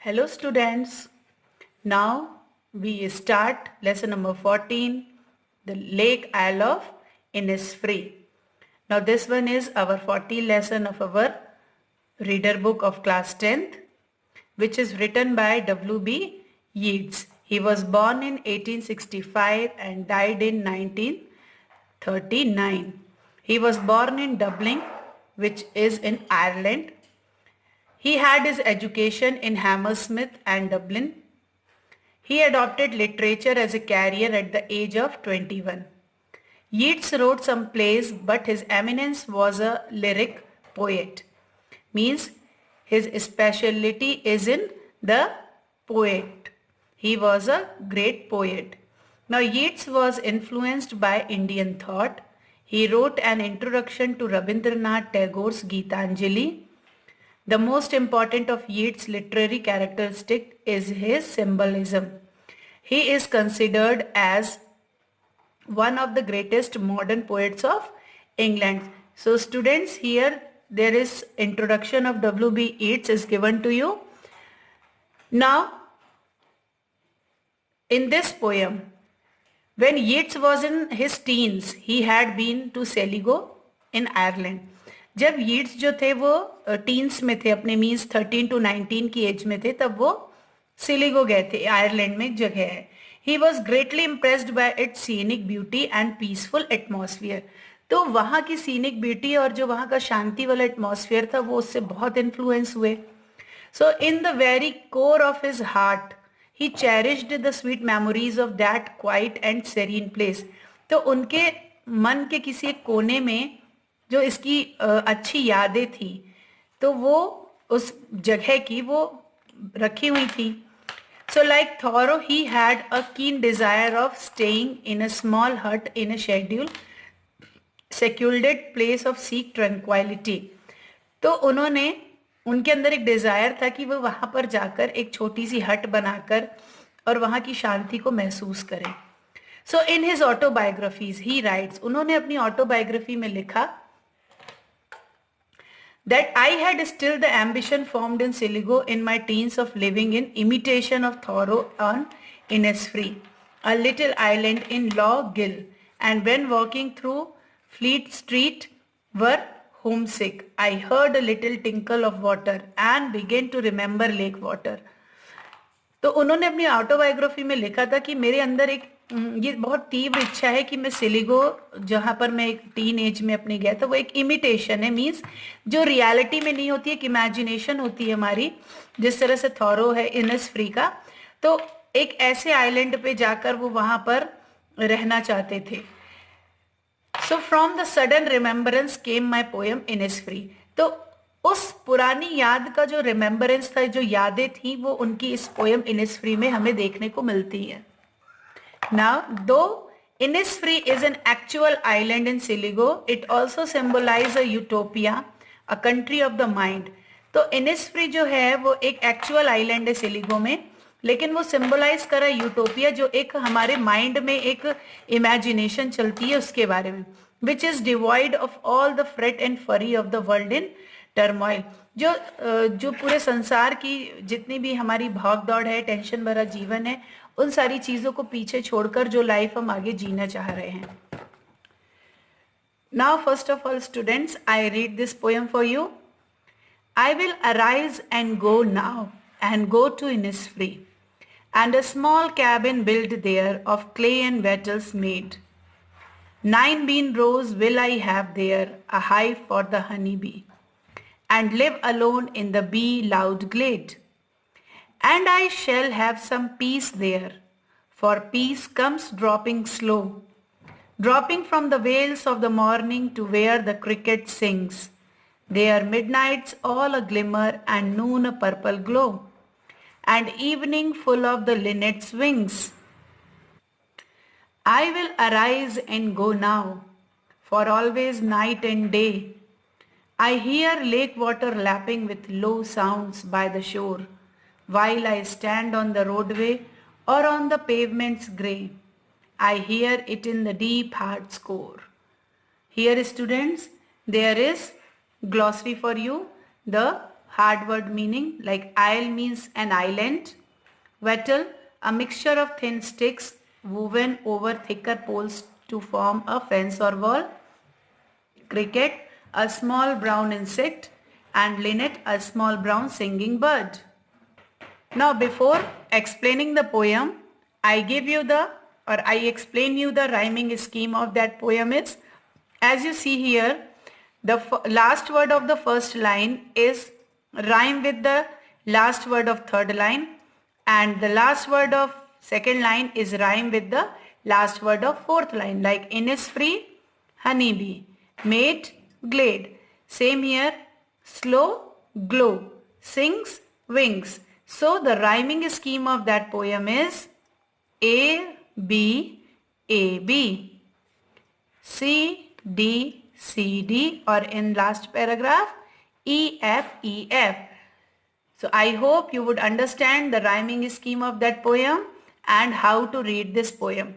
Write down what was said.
Hello students, now we start lesson number 14, the Lake Isle of Innisfree. Now this one is our 40 lesson of our reader book of class 10th, which is written by W.B. Yeats. He was born in 1865 and died in 1939. He was born in Dublin, which is in Ireland. He had his education in Hammersmith and Dublin. He adopted literature as a career at the age of 21. Yeats wrote some plays, but his eminence was a lyric poet. Means his specialty is in the poet. He was a great poet. Now Yeats was influenced by Indian thought. He wrote an introduction to Rabindranath Tagore's Gitanjali. The most important of Yeats' literary characteristic is his symbolism. He is considered as one of the greatest modern poets of England. So students, here there is introduction of W.B. Yeats is given to you. Now, in this poem, when Yeats was in his teens, he had been to Sligo in Ireland. जब Yeats जो थे वो teens में थे, अपने means 13 to 19 की as में थे, तब वो सिलिगो गए थे. आयरलैंड में एक जगह है. He was greatly impressed by it's scenic beauty and peaceful atmosphere. तो वहाँ की सीनिक ब्यूटी और जो वहाँ का शांति वाला एटमॉस्फेयर था वो उससे बहुत इन्फ्लुएंस हुए. So in the very core of his heart he cherished the sweet memories of that quiet and serene place. तो उनके मन के किसी एक कोने में जो इसकी अच्छी यादें थी, तो वो उस जगह की वो रखी हुई थी. So like Thoreau he had a keen desire of staying in a small hut in a schedule secluded place of seek tranquility. तो उनके अंदर एक डिजायर था कि वो वहां पर जाकर एक छोटी सी हट बनाकर और वहां की शांति को महसूस करें. So in his autobiographies he writes, उन्होंने अपनी ऑटोबायोग्राफी में लिखा that I had still the ambition formed in Sligo in my teens of living in imitation of Thoreau on Innisfree, a little island in Lough Gill, and when walking through Fleet Street were homesick, I heard a little tinkle of water and began to remember lake water. तो उन्होंने अपनी autobiography में लिखा था कि मेरे अंदर एक ये बहुत तीव्र इच्छा है कि मैं सिलिगो, जहाँ पर मैं एक टीन एज में अपने गया था, वो एक इमिटेशन है. मीन्स जो रियलिटी में नहीं होती, एक इमेजिनेशन होती है हमारी, जिस तरह से थॉरो है इनिसफ्री का. तो एक ऐसे आइलैंड पे जाकर वो वहां पर रहना चाहते थे. So from the sudden remembrance came my poem Innisfree. तो उस पुरानी याद का जो रिमेम्बरेंस था, जो यादें थी, वो उनकी इस पोएम इनिसफ्री में हमें देखने को मिलती है. Now, though Innisfree is an actual island in Sligo, it also symbolizes a utopia, a country of the mind. तो Innisfree जो है वो एक एक्चुअल आइलैंड है सिलिगो में, लेकिन वो सिंबलाइज कर रहा है यूटोपिया, जो एक हमारे माइंड में एक इमेजिनेशन चलती है उसके बारे में, which is devoid of all the fret and fury of the world in turmoil. जो पूरे संसार की जितनी भी हमारी भाग दौड़ है, टेंशन भरा जीवन है, उन सारी चीजों को पीछे छोड़कर जो लाइफ हम आगे जीना चाह रहे हैं. Now first of all students, I read this poem for you. I will arise and go now and go to Innisfree, and a small cabin built there of clay and wattles made. 9 bean rows will I have there, a hive for the honey bee, and live alone in the bee loud glade. And I shall have some peace there, for peace comes dropping slow, dropping from the vales of the morning to where the cricket sings. There midnights all a glimmer and noon a purple glow, and evening full of the linnet's wings. I will arise and go now, for always night and day I hear lake water lapping with low sounds by the shore, while I stand on the roadway or on the pavement's grey. I hear it in the deep heart's core. Here students, there is glossary for you, the hard word meaning, like isle means an island. Wattle, a mixture of thin sticks woven over thicker poles to form a fence or wall. Cricket, a small brown insect, and linnet, a small brown singing bird. Now before explaining the poem, I explain you the rhyming scheme of that poem is, as you see here, the last word of the first line is rhyme with the last word of third line, and the last word of second line is rhyme with the last word of fourth line, like Innisfree, honeybee, mate, glade. Same here, slow, glow, sings, wings. So the rhyming scheme of that poem is A, B, A, B, C, D, C, D, or in last paragraph, E, F, E, F. So I hope you would understand the rhyming scheme of that poem and how to read this poem.